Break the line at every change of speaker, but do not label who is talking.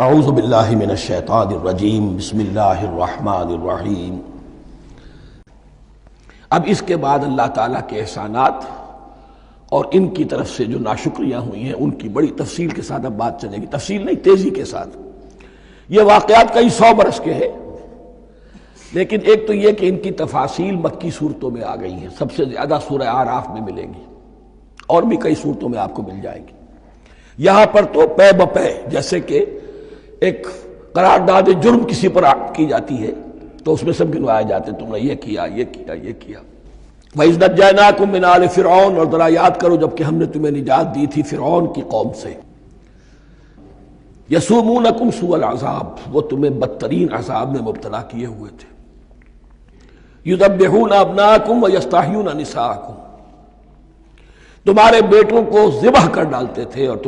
اعوذ باللہ من الشیطان الرجیم بسم اللہ الرحمن الرحیم۔ اب اس کے بعد اللہ تعالیٰ کے احسانات اور ان کی طرف سے جو ناشکریاں ہوئی ہیں ان کی بڑی تفصیل کے ساتھ اب بات چلے گی، تفصیل نہیں، تیزی کے ساتھ۔ یہ واقعات کئی 100 برس کے ہیں، لیکن ایک تو یہ کہ ان کی تفاصیل مکی صورتوں میں آ گئی ہیں، سب سے زیادہ سورہ اعراف میں ملیں گی، اور بھی کئی صورتوں میں آپ کو مل جائیں گی۔ یہاں پر تو پے بپے، جیسے کہ ایک قرارداد جرم کسی پر کی جاتی ہے تو اس میں سب گنوائے جاتے ہیں، تم نے یہ کیا، یہ کیا، یہ کیا۔ وَإِذْ نَجَّيْنَاكُم مِّنْ آلِ فِرْعَوْنَ، اور ذرا یاد کرو جب کہ ہم نے تمہیں نجات دی تھی فرعون کی قوم سے۔ يَسُومُونَكُمْ سُوءَ الْعَذَابِ، وہ تمہیں بدترین عذاب میں مبتلا کیے ہوئے تھے۔ يُذَبِّحُونَ أَبْنَاءَكُمْ وَيَسْتَحْيُونَ نِسَاءَكُمْ، تمہارے بیٹوں کو ذبح کر ڈالتے تھے اور تم